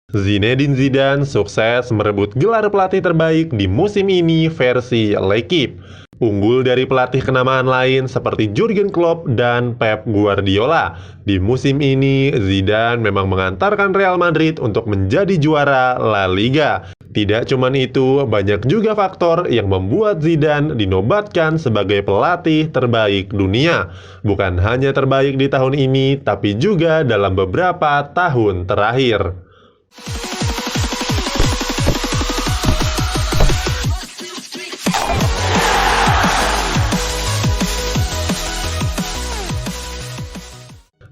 Zinedine Zidane sukses merebut gelar pelatih terbaik di musim ini versi L'Équipe. Unggul dari pelatih kenamaan lain seperti Jurgen Klopp dan Pep Guardiola. Di musim ini, Zidane memang mengantarkan Real Madrid untuk menjadi juara La Liga. Tidak cuma itu, banyak juga faktor yang membuat Zidane dinobatkan sebagai pelatih terbaik dunia. Bukan hanya terbaik di tahun ini, tapi juga dalam beberapa tahun terakhir.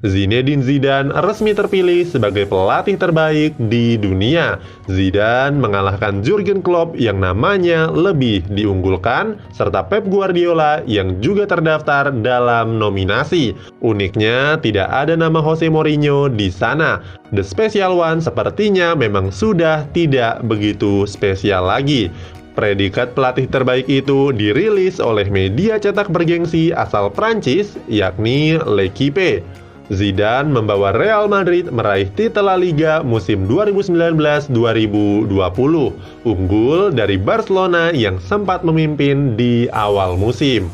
Zinedine Zidane resmi terpilih sebagai pelatih terbaik di dunia. Zidane mengalahkan Jurgen Klopp yang namanya lebih diunggulkan, serta Pep Guardiola yang juga terdaftar dalam nominasi. Uniknya, tidak ada nama Jose Mourinho di sana. The Special One sepertinya memang sudah tidak begitu spesial lagi. Predikat pelatih terbaik itu dirilis oleh media cetak bergengsi asal Prancis, yakni L'Équipe. Zidane membawa Real Madrid meraih titel La Liga musim 2019-2020, unggul dari Barcelona yang sempat memimpin di awal musim.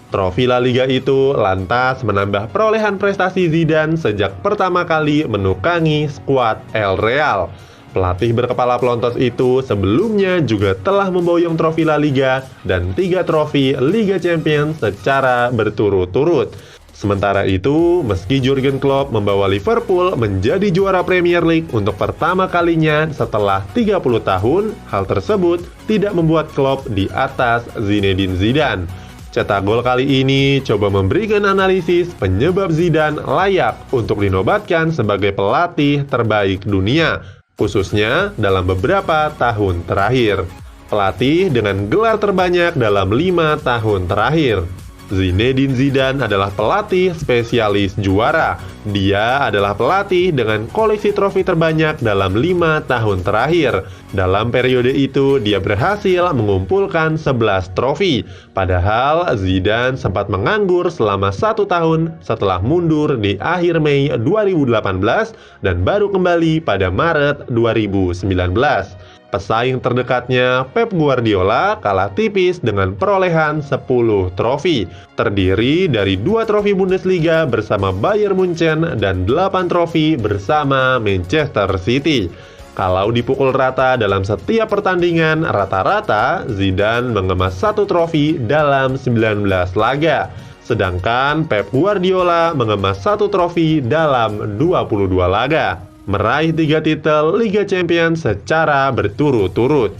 Trofi La Liga itu lantas menambah perolehan prestasi Zidane sejak pertama kali menukangi skuad El Real. Pelatih berkepala pelontos itu sebelumnya juga telah memboyong trofi La Liga dan 3 trofi Liga Champions secara berturut-turut. Sementara itu, meski Jurgen Klopp membawa Liverpool menjadi juara Premier League untuk pertama kalinya setelah 30 tahun, hal tersebut tidak membuat Klopp di atas Zinedine Zidane. Cetak gol kali ini coba memberikan analisis penyebab Zidane layak untuk dinobatkan sebagai pelatih terbaik dunia, khususnya dalam beberapa tahun terakhir. Pelatih dengan gelar terbanyak dalam 5 tahun terakhir. Zinedine Zidane adalah pelatih spesialis juara. Dia adalah pelatih dengan koleksi trofi terbanyak dalam 5 tahun terakhir. Dalam periode itu, dia berhasil mengumpulkan 11 trofi. Padahal Zidane sempat menganggur selama 1 tahun setelah mundur di akhir Mei 2018 dan baru kembali pada Maret 2019. Pesaing terdekatnya, Pep Guardiola, kalah tipis dengan perolehan 10 trofi, terdiri dari 2 trofi Bundesliga bersama Bayern Munchen dan 8 trofi bersama Manchester City. Kalau dipukul rata dalam setiap pertandingan, rata-rata Zidane mengemas 1 trofi dalam 19 laga. Sedangkan Pep Guardiola mengemas 1 trofi dalam 22 laga. Meraih 3 titel Liga Champions secara berturut-turut.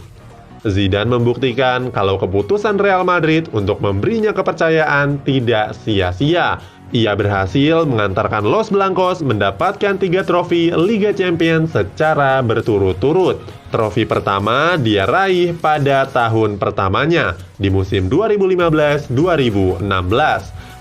Zidane membuktikan kalau keputusan Real Madrid untuk memberinya kepercayaan tidak sia-sia. Ia berhasil mengantarkan Los Blancos mendapatkan 3 trofi Liga Champions secara berturut-turut. Trofi pertama dia raih pada tahun pertamanya, di musim 2015-2016.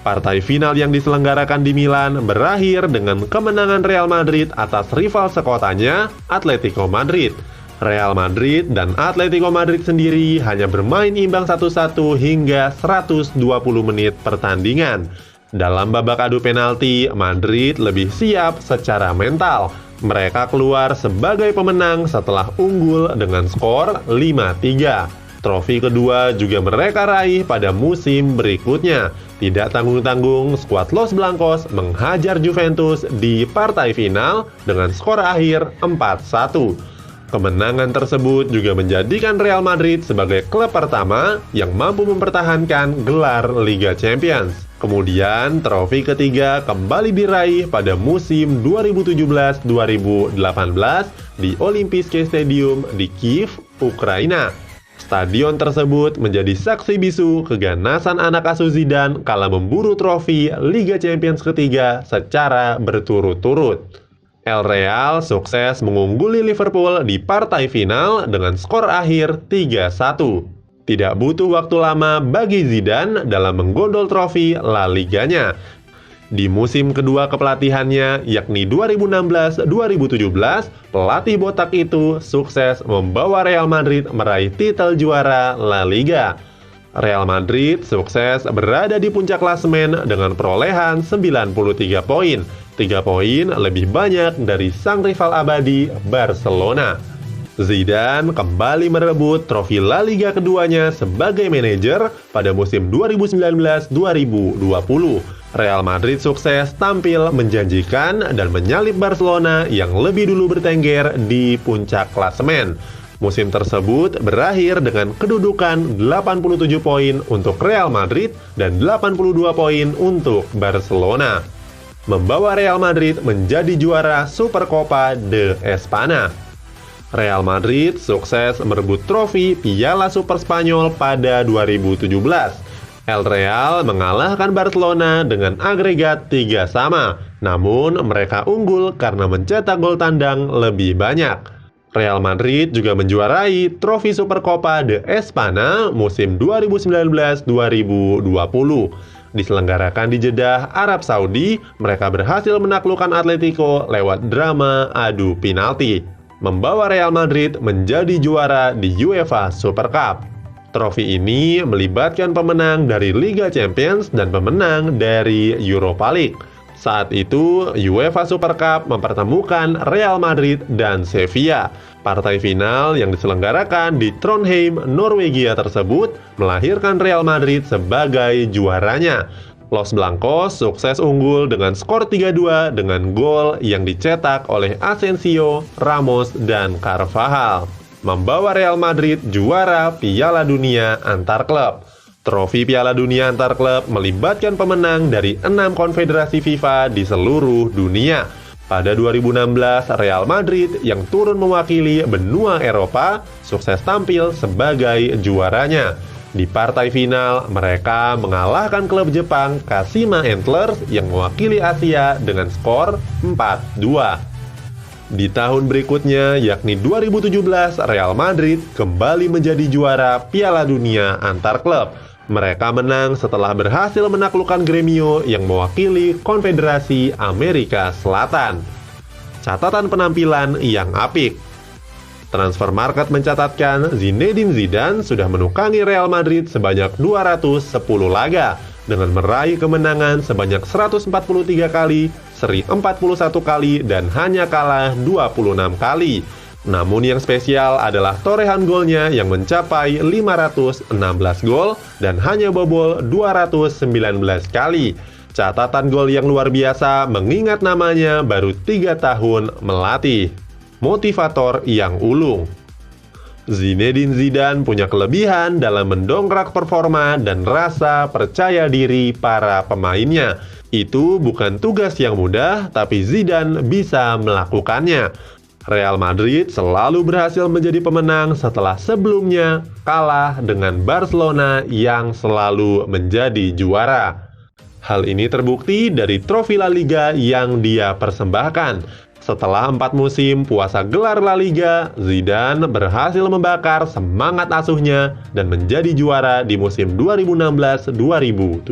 Partai final yang diselenggarakan di Milan berakhir dengan kemenangan Real Madrid atas rival sekotanya, Atletico Madrid. Real Madrid dan Atletico Madrid sendiri hanya bermain imbang 1-1 hingga 120 menit pertandingan. Dalam babak adu penalti, Madrid lebih siap secara mental. Mereka keluar sebagai pemenang setelah unggul dengan skor 5-3. Trofi kedua juga mereka raih pada musim berikutnya. Tidak tanggung-tanggung, skuad Los Blancos menghajar Juventus di partai final dengan skor akhir 4-1. Kemenangan tersebut juga menjadikan Real Madrid sebagai klub pertama yang mampu mempertahankan gelar Liga Champions. Kemudian, trofi ketiga kembali diraih pada musim 2017-2018 di Olimpiske Stadium di Kiev, Ukraina. Stadion tersebut menjadi saksi bisu keganasan anak asuh Zidane kala memburu trofi Liga Champions ketiga secara berturut-turut. El Real sukses mengungguli Liverpool di partai final dengan skor akhir 3-1. Tidak butuh waktu lama bagi Zidane dalam menggondol trofi La Liganya. Di musim kedua kepelatihannya, yakni 2016-2017, pelatih botak itu sukses membawa Real Madrid meraih titel juara La Liga. Real Madrid sukses berada di puncak klasemen dengan perolehan 93 poin, 3 poin lebih banyak dari sang rival abadi Barcelona. Zidane kembali merebut trofi La Liga keduanya sebagai manajer pada musim 2019-2020. Real Madrid sukses tampil menjanjikan dan menyalip Barcelona yang lebih dulu bertengger di puncak klasemen. Musim tersebut berakhir dengan kedudukan 87 poin untuk Real Madrid dan 82 poin untuk Barcelona, membawa Real Madrid menjadi juara Supercopa de Espanya. Real Madrid sukses merebut trofi Piala Super Spanyol pada 2017. El Real mengalahkan Barcelona dengan agregat 3-3, namun mereka unggul karena mencetak gol tandang lebih banyak. Real Madrid juga menjuarai trofi Supercopa de Espanya musim 2019-2020. Diselenggarakan di Jeddah, Arab Saudi, mereka berhasil menaklukkan Atletico lewat drama adu penalti, membawa Real Madrid menjadi juara di UEFA Super Cup. Trofi ini melibatkan pemenang dari Liga Champions dan pemenang dari Europa League. Saat itu, UEFA Super Cup mempertemukan Real Madrid dan Sevilla. Partai final yang diselenggarakan di Trondheim, Norwegia tersebut melahirkan Real Madrid sebagai juaranya. Los Blancos sukses unggul dengan skor 3-2 dengan gol yang dicetak oleh Asensio, Ramos, dan Carvajal, membawa Real Madrid juara Piala Dunia antar klub. Trofi Piala Dunia antar klub melibatkan pemenang dari 6 konfederasi FIFA di seluruh dunia. Pada 2016, Real Madrid yang turun mewakili benua Eropa sukses tampil sebagai juaranya. Di partai final, mereka mengalahkan klub Jepang Kashima Antlers yang mewakili Asia dengan skor 4-2. Di tahun berikutnya, yakni 2017, Real Madrid kembali menjadi juara Piala Dunia antar klub. Mereka menang setelah berhasil menaklukkan Gremio yang mewakili Konfederasi Amerika Selatan. Catatan penampilan yang apik. Transfermarkt mencatatkan Zinedine Zidane sudah menukangi Real Madrid sebanyak 210 laga dengan meraih kemenangan sebanyak 143 kali, seri 41 kali, dan hanya kalah 26 kali. Namun yang spesial adalah torehan golnya yang mencapai 516 gol dan hanya bobol 219 kali. Catatan gol yang luar biasa mengingat namanya baru 3 tahun melatih. Motivator yang ulung. Zinedine Zidane punya kelebihan dalam mendongkrak performa dan rasa percaya diri para pemainnya. Itu bukan tugas yang mudah, tapi Zidane bisa melakukannya. Real Madrid selalu berhasil menjadi pemenang setelah sebelumnya kalah dengan Barcelona yang selalu menjadi juara. Hal ini terbukti dari trofi La Liga yang dia persembahkan. Setelah 4 musim puasa gelar La Liga, Zidane berhasil membakar semangat asuhnya dan menjadi juara di musim 2016-2017.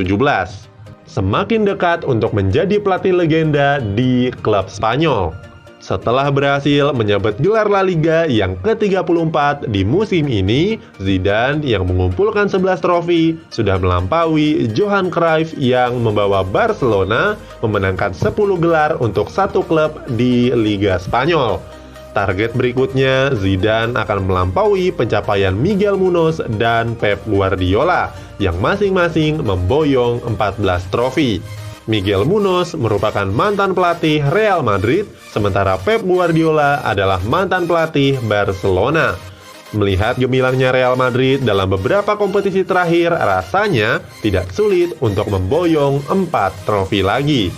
Semakin dekat untuk menjadi pelatih legenda di klub Spanyol. Setelah berhasil menyabet gelar La Liga yang ke-34 di musim ini, Zidane yang mengumpulkan 11 trofi sudah melampaui Johan Cruyff yang membawa Barcelona memenangkan 10 gelar untuk satu klub di Liga Spanyol. Target berikutnya, Zidane akan melampaui pencapaian Miguel Munoz dan Pep Guardiola yang masing-masing memboyong 14 trofi. Miguel Munoz merupakan mantan pelatih Real Madrid, sementara Pep Guardiola adalah mantan pelatih Barcelona. Melihat gemilangnya Real Madrid dalam beberapa kompetisi terakhir, rasanya tidak sulit untuk memboyong 4 trofi lagi.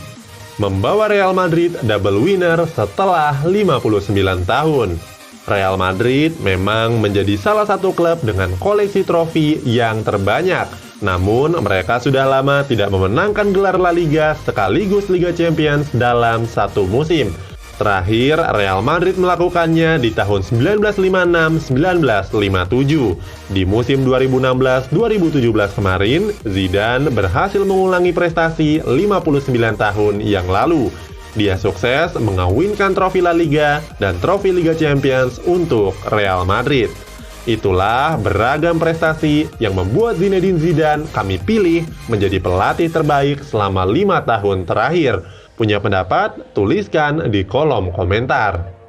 Membawa Real Madrid double winner setelah 59 tahun. Real Madrid memang menjadi salah satu klub dengan koleksi trofi yang terbanyak. Namun, mereka sudah lama tidak memenangkan gelar La Liga sekaligus Liga Champions dalam satu musim. Terakhir, Real Madrid melakukannya di tahun 1956-1957. Di musim 2016-2017 kemarin, Zidane berhasil mengulangi prestasi 59 tahun yang lalu. Dia sukses mengawinkan trofi La Liga dan trofi Liga Champions untuk Real Madrid. Itulah beragam prestasi yang membuat Zinedine Zidane kami pilih menjadi pelatih terbaik selama 5 tahun terakhir. Punya pendapat? Tuliskan di kolom komentar.